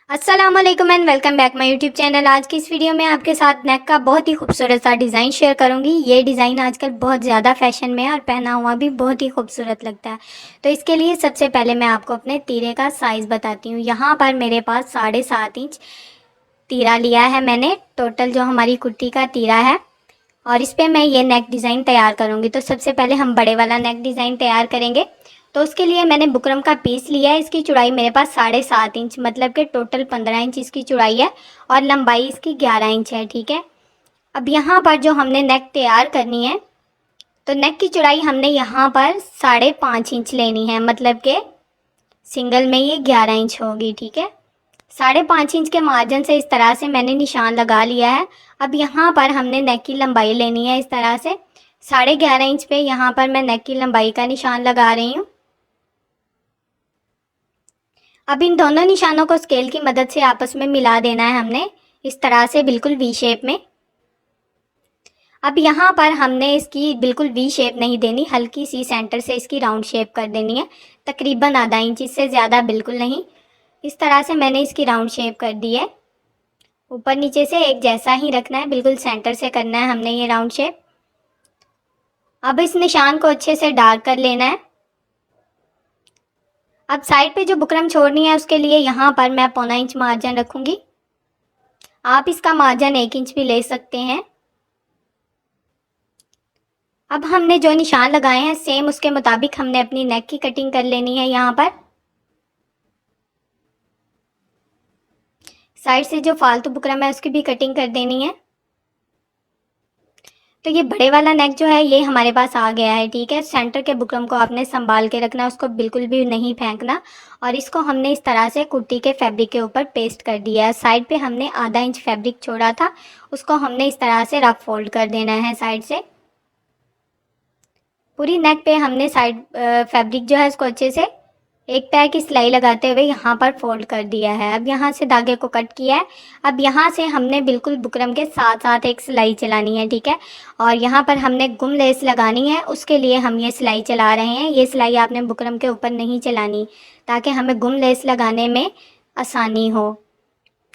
अस्सलाम वालेकुम and welcome back my YouTube channel. आज की इस वीडियो में आपके साथ नेक का बहुत ही खूबसूरत सा डिज़ाइन शेयर करूंगी। ये डिज़ाइन आजकल बहुत ज़्यादा फैशन में है और पहना हुआ भी बहुत ही खूबसूरत लगता है। तो इसके लिए सबसे पहले मैं आपको अपने तीरे का साइज़ बताती हूँ। यहाँ पर मेरे पास 7.5 इंच तीरा लिया है मैंने, टोटल जो हमारी कुर्ती का तीरा है, और इस पर मैं ये नेक डिज़ाइन तैयार करूँगी। तो सबसे पहले हम बड़े वाला नेक डिज़ाइन तैयार करेंगे। तो उसके लिए मैंने बुकरम का पीस लिया है। इसकी चौड़ाई मेरे पास 7.5 इंच, मतलब कि टोटल 15 इंच इसकी चौड़ाई है और लंबाई इसकी 11 इंच है। ठीक है। अब यहाँ पर जो हमने नेक तैयार करनी है, तो नेक की चौड़ाई हमने यहाँ पर 5.5 इंच लेनी है, मतलब कि सिंगल में ये 11 इंच होगी। ठीक है। 5.5 इंच के मार्जिन से इस तरह से मैंने निशान लगा लिया है। अब यहाँ पर हमने नेक की लंबाई लेनी है इस तरह से 11.5 इंच पे यहाँ पर मैं नेक की लंबाई का निशान लगा रही हूँ। अब इन दोनों निशानों को स्केल की मदद से आपस में मिला देना है हमने, इस तरह से बिल्कुल वी शेप में। अब यहाँ पर हमने इसकी बिल्कुल वी शेप नहीं देनी, हल्की सी सेंटर से इसकी राउंड शेप कर देनी है, तकरीबन आधा इंच, इससे ज़्यादा बिल्कुल नहीं। इस तरह से मैंने इसकी राउंड शेप कर दी है। ऊपर नीचे से एक जैसा ही रखना है, बिल्कुल सेंटर से करना है हमने ये राउंड शेप। अब इस निशान को अच्छे से डार्क कर लेना है। अब साइड पे जो बुकरम छोड़नी है उसके लिए यहाँ पर मैं 0.25 इंच मार्जिन रखूँगी। आप इसका मार्जिन 1 इंच भी ले सकते हैं। अब हमने जो निशान लगाए हैं सेम उसके मुताबिक हमने अपनी नेक की कटिंग कर लेनी है। यहाँ पर साइड से जो फालतू बुकरम है उसकी भी कटिंग कर देनी है। तो ये बड़े वाला नेक जो है ये हमारे पास आ गया है। ठीक है। सेंटर के बुकरम को आपने संभाल के रखना, उसको बिल्कुल भी नहीं फेंकना। और इसको हमने इस तरह से कुर्ती के फैब्रिक के ऊपर पेस्ट कर दिया है। साइड पे हमने आधा इंच फैब्रिक छोड़ा था, उसको हमने इस तरह से रफ फोल्ड कर देना है साइड से। पूरी नेक पे हमने साइड फैब्रिक जो है उसको अच्छे से एक पैर की सिलाई लगाते हुए यहाँ पर फोल्ड कर दिया है। अब यहाँ से धागे को कट किया है। अब यहाँ से हमने बिल्कुल बुकरम के साथ साथ एक सिलाई चलानी है। ठीक है। और यहाँ पर हमने गुम लेस लगानी है, उसके लिए हम ये सिलाई चला रहे हैं। ये सिलाई आपने बुकरम के ऊपर नहीं चलानी, ताकि हमें गुम लेस लगाने में आसानी हो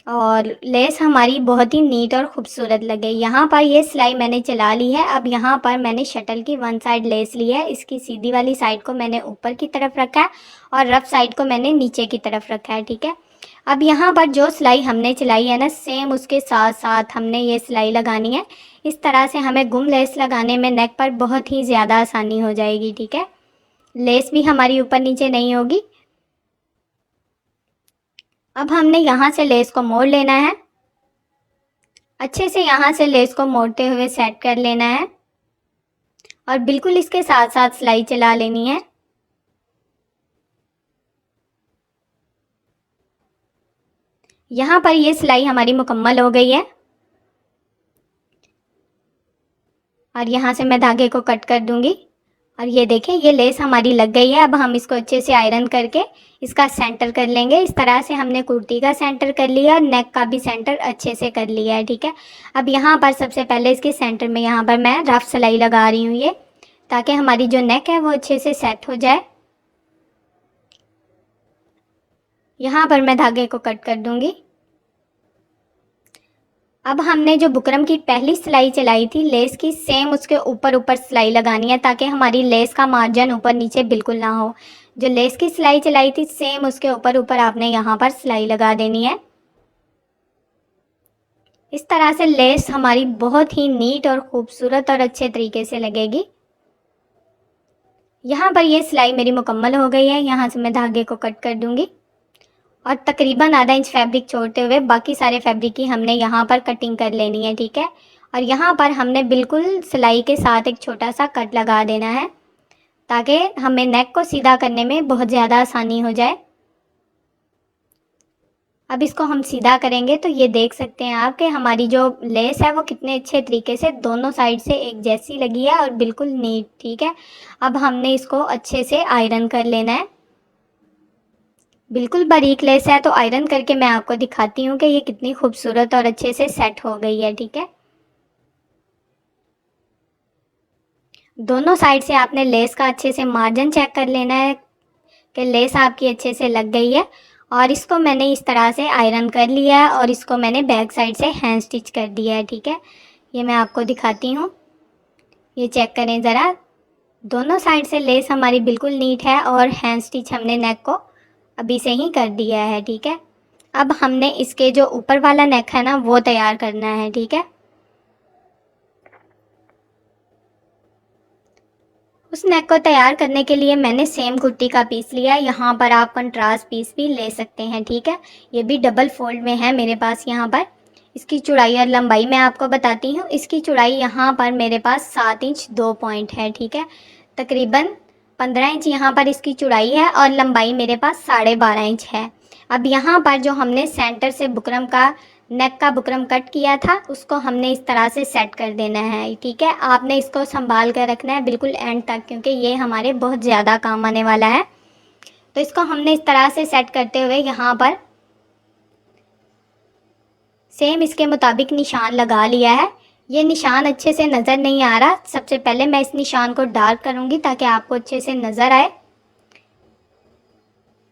और लेस हमारी बहुत ही नीट और ख़ूबसूरत लगे। यहाँ पर ये सिलाई मैंने चला ली है। अब यहाँ पर मैंने शटल की वन साइड लेस ली है, इसकी सीधी वाली साइड को मैंने ऊपर की तरफ रखा है और रफ साइड को मैंने नीचे की तरफ रखा है। ठीक है। अब यहाँ पर जो सिलाई हमने चलाई है ना, सेम उसके साथ साथ हमने ये सिलाई लगानी है। इस तरह से हमें गुम लेस लगाने में नेक पर बहुत ही ज़्यादा आसानी हो जाएगी। ठीक है। लेस भी हमारी ऊपर नीचे नहीं होगी। अब हमने यहाँ से लेस को मोड़ लेना है, अच्छे से यहाँ से लेस को मोड़ते हुए सेट कर लेना है और बिल्कुल इसके साथ साथ सिलाई चला लेनी है। यहाँ पर ये सिलाई हमारी मुकम्मल हो गई है और यहाँ से मैं धागे को कट कर दूंगी और ये देखें ये लेस हमारी लग गई है। अब हम इसको अच्छे से आयरन करके इसका सेंटर कर लेंगे। इस तरह से हमने कुर्ती का सेंटर कर लिया और नेक का भी सेंटर अच्छे से कर लिया है। ठीक है। अब यहाँ पर सबसे पहले इसके सेंटर में यहाँ पर मैं रफ सिलाई लगा रही हूँ ये, ताकि हमारी जो नेक है वो अच्छे से सेट हो जाए। यहाँ पर मैं धागे को कट कर दूंगी। अब हमने जो बुकरम की पहली सिलाई चलाई थी लेस की, सेम उसके ऊपर ऊपर सिलाई लगानी है, ताकि हमारी लेस का मार्जिन ऊपर नीचे बिल्कुल ना हो। जो लेस की सिलाई चलाई थी सेम उसके ऊपर ऊपर आपने यहाँ पर सिलाई लगा देनी है। इस तरह से लेस हमारी बहुत ही नीट और खूबसूरत और अच्छे तरीके से लगेगी। यहाँ पर ये सिलाई मेरी मुकम्मल हो गई है। यहाँ से मैं धागे को कट कर दूंगी और तकरीबन आधा इंच फैब्रिक छोड़ते हुए बाकी सारे फैब्रिक की हमने यहाँ पर कटिंग कर लेनी है। ठीक है। और यहाँ पर हमने बिल्कुल सिलाई के साथ एक छोटा सा कट लगा देना है, ताकि हमें नेक को सीधा करने में बहुत ज़्यादा आसानी हो जाए। अब इसको हम सीधा करेंगे तो ये देख सकते हैं आप कि हमारी जो लेस है वो कितने अच्छे तरीके से दोनों साइड से एक जैसी लगी है और बिल्कुल नीट। ठीक है। अब हमने इसको अच्छे से आयरन कर लेना है। बिल्कुल बारीक लेस है तो आयरन करके मैं आपको दिखाती हूँ कि ये कितनी खूबसूरत और अच्छे से सेट हो गई है। ठीक है। दोनों साइड से आपने लेस का अच्छे से मार्जिन चेक कर लेना है कि लेस आपकी अच्छे से लग गई है और इसको मैंने इस तरह से आयरन कर लिया है और इसको मैंने बैक साइड से हैंड स्टिच कर दिया है। ठीक है, ये मैं आपको दिखाती हूँ, ये चेक करें ज़रा, दोनों साइड से लेस हमारी बिल्कुल नीट है और हैंड स्टिच हमने नेक को अभी से ही कर दिया है। ठीक है, अब हमने इसके जो ऊपर वाला नेक है ना वो तैयार करना है। ठीक है, उस नेक को तैयार करने के लिए मैंने सेम कुर्ती का पीस लिया है। यहाँ पर आप कंट्रास्ट पीस भी ले सकते हैं। ठीक है, ये भी डबल फोल्ड में है मेरे पास। यहाँ पर इसकी चौड़ाई और लंबाई मैं आपको बताती हूँ। इसकी चौड़ाई यहाँ पर मेरे पास 7 इंच 2 पॉइंट है। ठीक है, तकरीबन 15 इंच यहाँ पर इसकी चौड़ाई है और लंबाई मेरे पास 12.5 इंच है। अब यहाँ पर जो हमने सेंटर से बुकरम का नेक का बुकरम कट किया था उसको हमने इस तरह से सेट कर देना है। ठीक है, आपने इसको संभाल कर रखना है बिल्कुल एंड तक, क्योंकि ये हमारे बहुत ज़्यादा काम आने वाला है। तो इसको हमने इस तरह से सेट करते हुए यहाँ पर सेम इसके मुताबिक निशान लगा लिया है। ये निशान अच्छे से नज़र नहीं आ रहा, सबसे पहले मैं इस निशान को डार्क करूँगी ताकि आपको अच्छे से नज़र आए।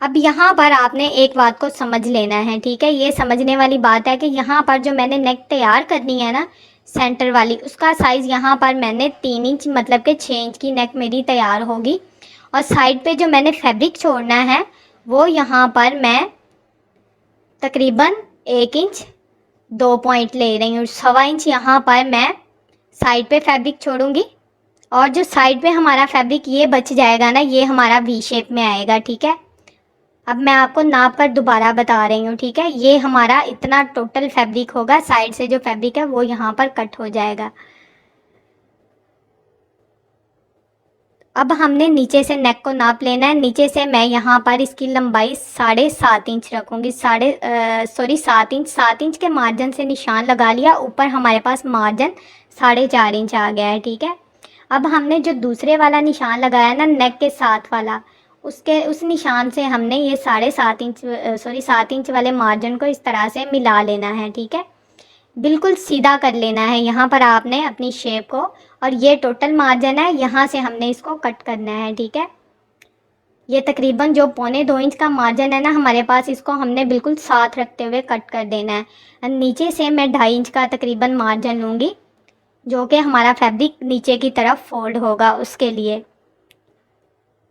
अब यहाँ पर आपने एक बात को समझ लेना है। ठीक है, ये समझने वाली बात है कि यहाँ पर जो मैंने नेक तैयार करनी है ना सेंटर वाली, उसका साइज़ यहाँ पर मैंने 3 इंच मतलब कि 6 इंच की नेक मेरी तैयार होगी। और साइड पे जो मैंने फैब्रिक छोड़ना है वो यहाँ पर मैं तकरीबन 1 इंच 2 पॉइंट ले रही हूँ। 1.25 इंच यहाँ पर मैं साइड पे फैब्रिक छोड़ूंगी और जो साइड पे हमारा फैब्रिक ये बच जाएगा ना, ये हमारा वी शेप में आएगा। ठीक है, अब मैं आपको नाप कर दोबारा बता रही हूँ। ठीक है, ये हमारा इतना टोटल फैब्रिक होगा, साइड से जो फैब्रिक है वो यहाँ पर कट हो जाएगा। अब हमने नीचे से नेक को नाप लेना है। नीचे से मैं यहाँ पर इसकी लंबाई 7.5 इंच रखूँगी। 7 इंच के मार्जिन से निशान लगा लिया। ऊपर हमारे पास मार्जिन 4.5 इंच आ गया है। ठीक है, अब हमने जो दूसरे वाला निशान लगाया ना नेक के साथ वाला, उस निशान से हमने ये 7 इंच वाले मार्जिन को इस तरह से मिला लेना है। ठीक है, बिल्कुल सीधा कर लेना है यहाँ पर आपने अपनी शेप को। और ये टोटल मार्जिन है, यहाँ से हमने इसको कट करना है। ठीक है, ये तकरीबन जो 1.25 इंच का मार्जिन है ना हमारे पास, इसको हमने बिल्कुल साथ रखते हुए कट कर देना है। और नीचे से मैं 2.5 इंच का तकरीबन मार्जिन लूँगी, जो कि हमारा फैब्रिक नीचे की तरफ फोल्ड होगा उसके लिए।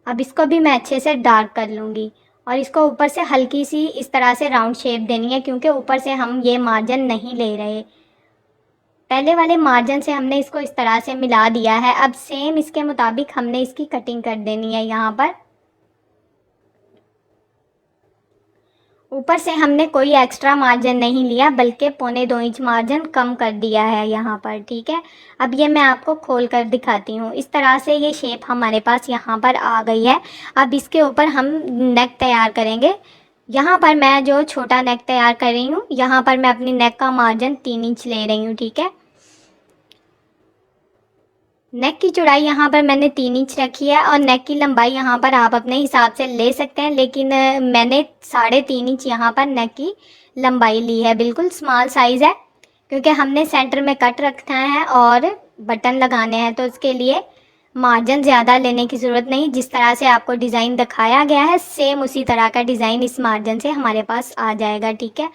अब इसको भी मैं अच्छे से डार्क कर लूँगी और इसको ऊपर से हल्की सी इस तरह से राउंड शेप देनी है, क्योंकि ऊपर से हम ये मार्जिन नहीं ले रहे। पहले वाले मार्जिन से हमने इसको इस तरह से मिला दिया है। अब सेम इसके मुताबिक हमने इसकी कटिंग कर देनी है। यहाँ पर ऊपर से हमने कोई एक्स्ट्रा मार्जिन नहीं लिया, बल्कि 1.25 इंच मार्जिन कम कर दिया है यहाँ पर। ठीक है, अब ये मैं आपको खोल कर दिखाती हूँ। इस तरह से ये शेप हमारे पास यहाँ पर आ गई है। अब इसके ऊपर हम नेक तैयार करेंगे। यहाँ पर मैं जो छोटा नेक तैयार कर रही हूँ, यहाँ पर मैं अपनी नेक का मार्जिन 3 इंच ले रही हूँ। ठीक है, नेक की चौड़ाई यहाँ पर मैंने 3 इंच रखी है और नेक की लंबाई यहाँ पर आप अपने हिसाब से ले सकते हैं, लेकिन मैंने 3.5 इंच यहाँ पर नेक की लंबाई ली है। बिल्कुल स्मॉल साइज़ है, क्योंकि हमने सेंटर में कट रखना है और बटन लगाने हैं, तो उसके लिए मार्जिन ज़्यादा लेने की ज़रूरत नहीं। जिस तरह से आपको डिज़ाइन दिखाया गया है सेम उसी तरह का डिज़ाइन इस मार्जिन से हमारे पास आ जाएगा। ठीक है,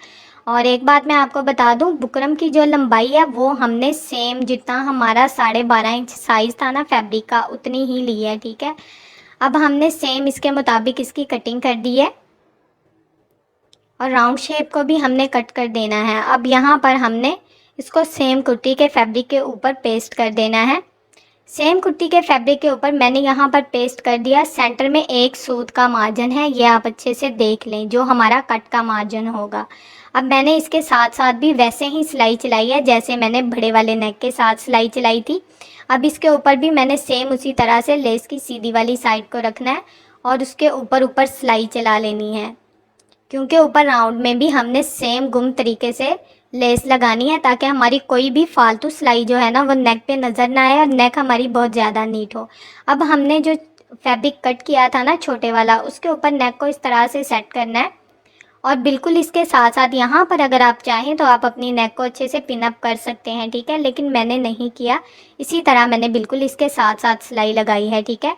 और एक बात मैं आपको बता दूं, बुकरम की जो लंबाई है वो हमने सेम जितना हमारा 12.5 इंच साइज़ था ना फैब्रिक का, उतनी ही ली है। ठीक है, अब हमने सेम इसके मुताबिक इसकी कटिंग कर दी है और राउंड शेप को भी हमने कट कर देना है। अब यहाँ पर हमने इसको सेम कुर्ती के फैब्रिक के ऊपर पेस्ट कर देना है। सेम कुर्ती के फैब्रिक के ऊपर मैंने यहाँ पर पेस्ट कर दिया। सेंटर में एक सूत का मार्जिन है, ये आप अच्छे से देख लें, जो हमारा कट का मार्जिन होगा। अब मैंने इसके साथ साथ भी वैसे ही सिलाई चलाई है जैसे मैंने बड़े वाले नेक के साथ सिलाई चलाई थी। अब इसके ऊपर भी मैंने सेम उसी तरह से लेस की सीधी वाली साइड को रखना है और उसके ऊपर ऊपर सिलाई चला लेनी है, क्योंकि ऊपर राउंड में भी हमने सेम गुम तरीके से लेस लगानी है, ताकि हमारी कोई भी फालतू सिलाई जो है ना वो नेक पे नज़र ना आए और नेक हमारी बहुत ज़्यादा नीट हो। अब हमने जो फैब्रिक कट किया था ना छोटे वाला, उसके ऊपर नेक को इस तरह से सेट करना है और बिल्कुल इसके साथ साथ यहाँ पर अगर आप चाहें तो आप अपनी नेक को अच्छे से पिन अप कर सकते हैं। ठीक है, लेकिन मैंने नहीं किया, इसी तरह मैंने बिल्कुल इसके साथ साथ सिलाई लगाई है। ठीक है,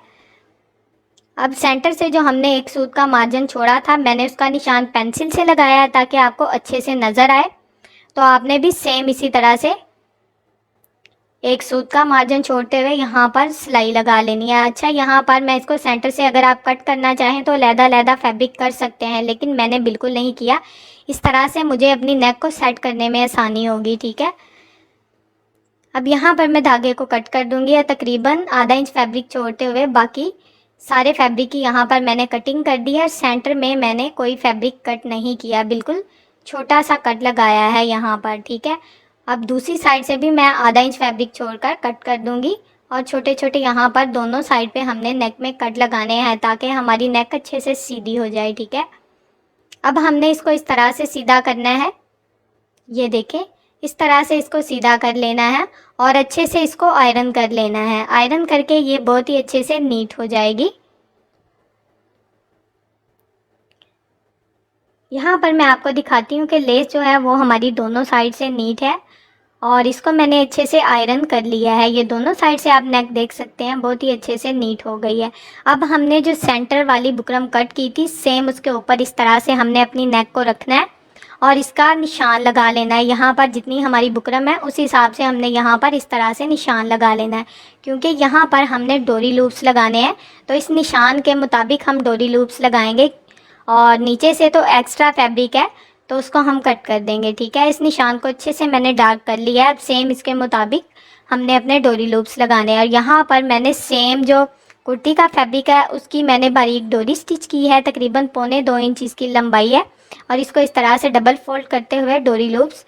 अब सेंटर से जो हमने एक सूत का मार्जिन छोड़ा था, मैंने उसका निशान पेंसिल से लगाया है ताकि आपको अच्छे से नज़र आए। तो आपने भी सेम इसी तरह से एक सूत का मार्जिन छोड़ते हुए यहाँ पर सिलाई लगा लेनी है। अच्छा, यहाँ पर मैं इसको सेंटर से अगर आप कट करना चाहें तो अलग-अलग फैब्रिक कर सकते हैं, लेकिन मैंने बिल्कुल नहीं किया। इस तरह से मुझे अपनी नेक को सेट करने में आसानी होगी, ठीक है। अब यहाँ पर मैं धागे को कट कर दूंगी और तकरीबन आधा इंच फैब्रिक छोड़ते हुए बाकी सारे फैब्रिक की यहाँ पर मैंने कटिंग कर दी है। सेंटर में मैंने कोई फैब्रिक कट नहीं किया, बिल्कुल छोटा सा कट लगाया है यहाँ पर, ठीक है। अब दूसरी साइड से भी मैं आधा इंच फैब्रिक छोड़कर कट कर दूंगी और छोटे छोटे यहाँ पर दोनों साइड पे हमने नेक में कट लगाने हैं ताकि हमारी नेक अच्छे से सीधी हो जाए, ठीक है। अब हमने इसको इस तरह से सीधा करना है, ये देखें, इस तरह से इसको सीधा कर लेना है और अच्छे से इसको आयरन कर लेना है। आयरन करके ये बहुत ही अच्छे से नीट हो जाएगी। यहाँ पर मैं आपको दिखाती हूँ कि लेस जो है वो हमारी दोनों साइड से नीट है और इसको मैंने अच्छे से आयरन कर लिया है। ये दोनों साइड से आप नेक देख सकते हैं बहुत ही अच्छे से नीट हो गई है। अब हमने जो सेंटर वाली बुकरम कट की थी, सेम उसके ऊपर इस तरह से हमने अपनी नेक को रखना है और इसका निशान लगा लेना है। यहाँ पर जितनी हमारी बुकरम है उस हिसाब से हमने यहाँ पर इस तरह से निशान लगा लेना है, क्योंकि यहाँ पर हमने डोरी लूप्स लगाने हैं। तो इस निशान के मुताबिक हम डोरी लूप्स लगाएंगे और नीचे से तो एक्स्ट्रा फैब्रिक है तो उसको हम कट कर देंगे, ठीक है। इस निशान को अच्छे से मैंने डार्क कर लिया है। अब सेम इसके मुताबिक हमने अपने डोरी लूप्स लगाने हैं और यहाँ पर मैंने सेम जो कुर्ती का फैब्रिक है उसकी मैंने बारीक डोरी स्टिच की है, तकरीबन 1.25 इंच इसकी लंबाई है और इसको इस तरह से डबल फोल्ड करते हुए डोरी लूप्स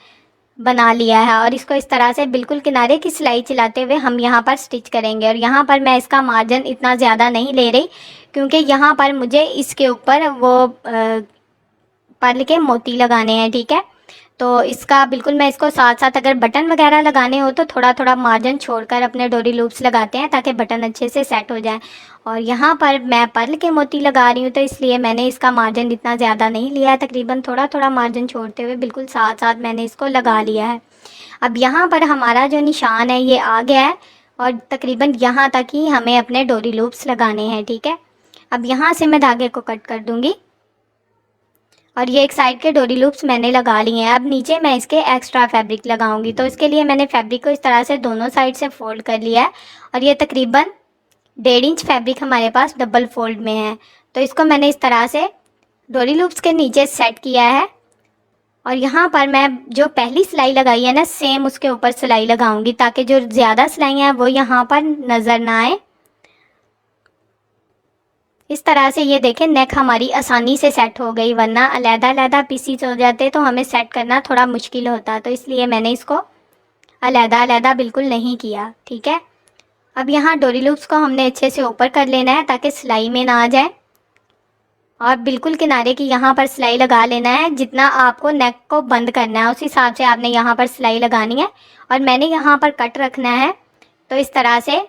बना लिया है और इसको इस तरह से बिल्कुल किनारे की सिलाई चलाते हुए हम यहाँ पर स्टिच करेंगे। और यहाँ पर मैं इसका मार्जिन इतना ज़्यादा नहीं ले रही क्योंकि यहाँ पर मुझे इसके ऊपर वो पर्ल के मोती लगाने हैं, ठीक है। तो इसका बिल्कुल मैं इसको साथ साथ अगर बटन वगैरह लगाने हो तो थोड़ा थोड़ा मार्जिन छोड़कर अपने डोरी लूप्स लगाते हैं ताकि बटन अच्छे से सेट हो जाए। और यहाँ पर मैं पर्ल के मोती लगा रही हूँ तो इसलिए मैंने इसका मार्जिन इतना ज़्यादा नहीं लिया है, तकरीबन थोड़ा थोड़ा मार्जिन छोड़ते हुए बिल्कुल साथ साथ मैंने इसको लगा लिया है। अब यहाँ पर हमारा जो निशान है ये आ गया है और तकरीबन यहाँ तक ही हमें अपने डोरी लूप्स लगाने हैं, ठीक है। अब यहाँ से मैं धागे को कट कर दूँगी और ये एक साइड के डोरी लूप्स मैंने लगा लिए हैं। अब नीचे मैं इसके एक्स्ट्रा फैब्रिक लगाऊंगी, तो इसके लिए मैंने फैब्रिक को इस तरह से दोनों साइड से फोल्ड कर लिया है और ये तकरीबन 1.5 इंच फैब्रिक हमारे पास डबल फोल्ड में है। तो इसको मैंने इस तरह से डोरी लूप्स के नीचे सेट किया है और यहाँ पर मैं जो पहली सिलाई लगाई है ना, सेम उसके ऊपर सिलाई लगाऊंगी ताकि जो ज़्यादा सिलाइयाँ हैं वो यहाँ पर नज़र ना आए। इस तरह से ये देखें नेक हमारी आसानी से सेट हो गई, वरना अलग-अलग पीसीज हो जाते तो हमें सेट करना थोड़ा मुश्किल होता। तो इसलिए मैंने इसको अलग-अलग बिल्कुल नहीं किया, ठीक है। अब यहाँ डोरी लूप्स को हमने अच्छे से ऊपर कर लेना है ताकि सिलाई में ना आ जाए और बिल्कुल किनारे की यहाँ पर सिलाई लगा लेना है। जितना आपको नेक को बंद करना है उस हिसाब से आपने यहाँ पर सिलाई लगानी है और मैंने यहाँ पर कट रखना है। तो इस तरह से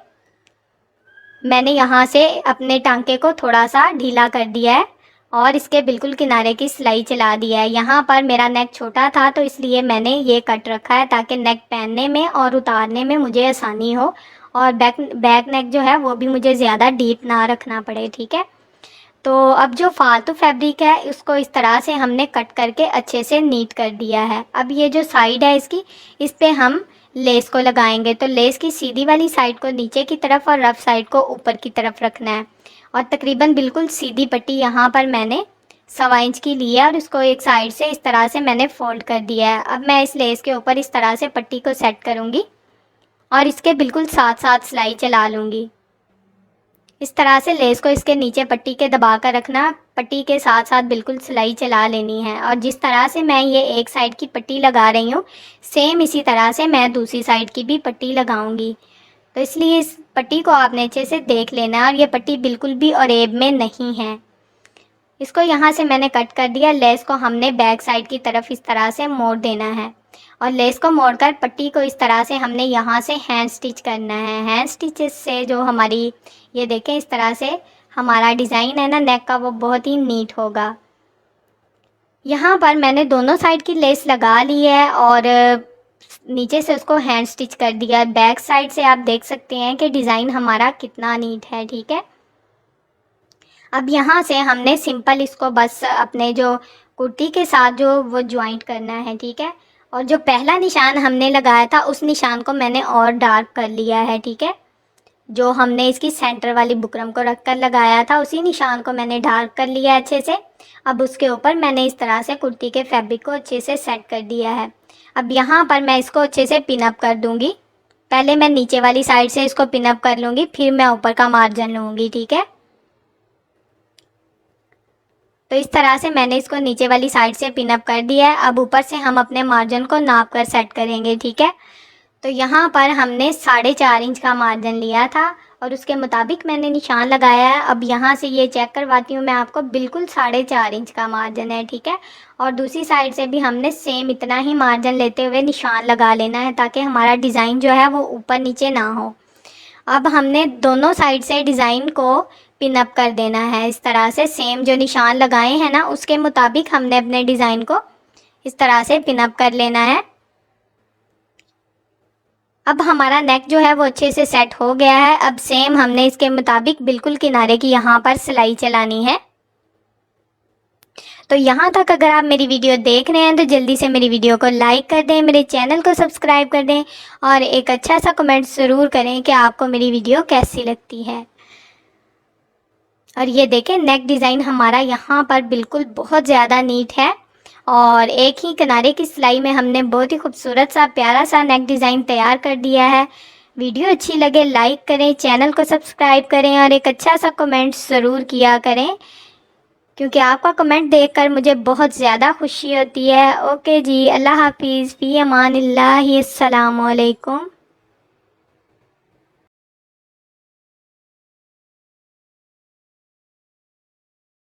मैंने यहाँ से अपने टांके को थोड़ा सा ढीला कर दिया है और इसके बिल्कुल किनारे की सिलाई चला दिया है। यहाँ पर मेरा नेक छोटा था तो इसलिए मैंने ये कट रखा है ताकि नेक पहनने में और उतारने में मुझे आसानी हो और बैक नेक जो है वो भी मुझे ज़्यादा डीप ना रखना पड़े, ठीक है। तो अब जो फालतू फैब्रिक है उसको इस तरह से हमने कट करके अच्छे से नीट कर दिया है। अब ये जो साइड है इसकी, इस पे हम लेस को लगाएंगे। तो लेस की सीधी वाली साइड को नीचे की तरफ और रफ साइड को ऊपर की तरफ रखना है और तकरीबन बिल्कुल सीधी पट्टी यहाँ पर मैंने 1.25 इंच की ली है और उसको एक साइड से इस तरह से मैंने फोल्ड कर दिया है। अब मैं इस लेस के ऊपर इस तरह से पट्टी को सेट करूँगी और इसके बिल्कुल साथ साथ सिलाई चला लूँगी। इस तरह से लेस को इसके नीचे पट्टी के दबा कर रखना, पट्टी के साथ साथ बिल्कुल सिलाई चला लेनी है। और जिस तरह से मैं ये एक साइड की पट्टी लगा रही हूँ सेम इसी तरह से मैं दूसरी साइड की भी पट्टी लगाऊंगी। तो इसलिए इस पट्टी को आपने अच्छे से देख लेना है और ये पट्टी बिल्कुल भी अरेब में नहीं है। इसको यहाँ से मैंने कट कर दिया। लेस को हमने बैक साइड की तरफ इस तरह से मोड़ देना है और लेस को मोड़कर पट्टी को इस तरह से हमने यहाँ से हैंड स्टिच करना है। हैंड स्टिचेस से जो हमारी ये देखें इस तरह से हमारा डिज़ाइन है ना नेक का, वो बहुत ही नीट होगा। यहाँ पर मैंने दोनों साइड की लेस लगा ली है और नीचे से उसको हैंड स्टिच कर दिया। बैक साइड से आप देख सकते हैं कि डिज़ाइन हमारा कितना नीट है, ठीक है। अब यहाँ से हमने सिंपल इसको बस अपने जो कुर्ती के साथ जो वो ज्वाइंट करना है, ठीक है। और जो पहला निशान हमने लगाया था उस निशान को मैंने और डार्क कर लिया है, ठीक है। जो हमने इसकी सेंटर वाली बुकरम को रख कर लगाया था उसी निशान को मैंने डार्क कर लिया है अच्छे से। अब उसके ऊपर मैंने इस तरह से कुर्ती के फैब्रिक को अच्छे से सेट कर दिया है। अब यहाँ पर मैं इसको अच्छे से पिन अप कर दूँगी। पहले मैं नीचे वाली साइड से इसको पिन अप कर लूँगी, फिर मैं ऊपर का मार्जिन लूँगी, ठीक है। तो इस तरह से मैंने इसको नीचे वाली साइड से पिन अप कर दिया है। अब ऊपर से हम अपने मार्जिन को नाप कर सेट करेंगे, ठीक है। तो यहाँ पर हमने 4.5 इंच का मार्जिन लिया था और उसके मुताबिक मैंने निशान लगाया है। अब यहाँ से ये चेक करवाती हूँ मैं आपको, बिल्कुल 4.5 इंच का मार्जिन है, ठीक है। और दूसरी साइड से भी हमने सेम इतना ही मार्जिन लेते हुए निशान लगा लेना है ताकि हमारा डिज़ाइन जो है वो ऊपर नीचे ना हो। अब हमने दोनों साइड से डिज़ाइन को पिन अप कर देना है इस तरह से। सेम जो निशान लगाए हैं ना उसके मुताबिक हमने अपने डिज़ाइन को इस तरह से पिन अप कर लेना है। अब हमारा नेक जो है वो अच्छे से सेट हो गया है। अब सेम हमने इसके मुताबिक बिल्कुल किनारे की यहाँ पर सिलाई चलानी है। तो यहाँ तक अगर आप मेरी वीडियो देख रहे हैं तो जल्दी से मेरी वीडियो को लाइक कर दें, मेरे चैनल को सब्सक्राइब कर दें और एक अच्छा सा कमेंट ज़रूर करें कि आपको मेरी वीडियो कैसी लगती है। और ये देखें नेक डिज़ाइन हमारा यहाँ पर बिल्कुल बहुत ज़्यादा नीट है और एक ही किनारे की सिलाई में हमने बहुत ही खूबसूरत सा प्यारा सा नेक डिज़ाइन तैयार कर दिया है। वीडियो अच्छी लगे लाइक करें, चैनल को सब्सक्राइब करें और एक अच्छा सा कमेंट ज़रूर किया करें, क्योंकि आपका कमेंट देखकर मुझे बहुत ज़्यादा खुशी होती है। ओके जी, अल्लाह हाफिज़, फ़ी अमानिल्लाह, अस्सलामु अलैकुम।